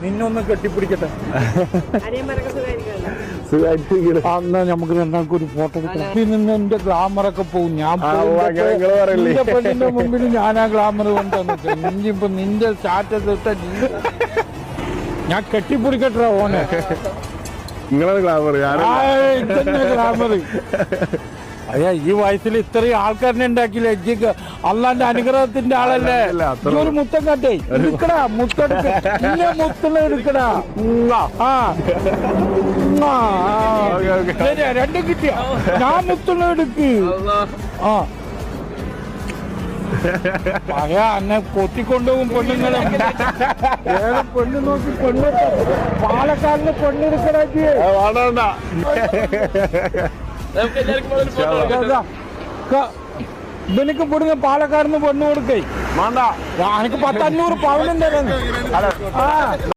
നിന്നൊന്ന് കെട്ടിപ്പിടിക്കട്ടെ. അന്ന് നമുക്ക് രണ്ടാൾക്ക് ഒരു ഫോട്ടോ എടുക്കണം. നിന്ന് എന്റെ ഗ്ലാമറൊക്കെ പോകും. ഞാൻ നിന്റെ പെണ്ണിന്റെ മുമ്പിൽ ഞാൻ ആ ഗ്ലാമർ കൊണ്ടുവന്നിട്ട് നിഞ്ചിപ്പോ നിന്റെ സ്റ്റാറ്റസ് ഇട്ട ഞാൻ കെട്ടിപ്പിടിക്കട്ടെ ഓനെ. ഗ്ലാമർ അയ്യാ, ഈ വയസ്സിൽ ഇത്രയും ആൾക്കാരനെ ഉണ്ടാക്കിയില്ല. എജ്ജിക്ക് അള്ളാന്റെ അനുഗ്രഹത്തിന്റെ ആളല്ലേ. ഒരു മുത്തം കാട്ടേ എടുക്കടാ, മുത്തെടുക്ക, മുത്തം എടുക്കടാ. ശരിയാ, രണ്ടും കിട്ടിയ ഞാൻ മുത്തുള്ള എടുക്ക്. ആ പറയാ എന്നെ കൊത്തിക്കൊണ്ടുപോകും പെണ്ണുങ്ങളെ. വേറെ പെണ്ണ് നോക്കി പെണ്ണ് പാലക്കാടിന് പെണ്ണെടുക്കടാ. ഇവനിക്ക് ഇവിടുന്ന് പാലക്കാടിന് പെണ്ണ് കൊടുക്കേ വേണ്ട. എനിക്ക് 100-500 പവനുണ്ട്.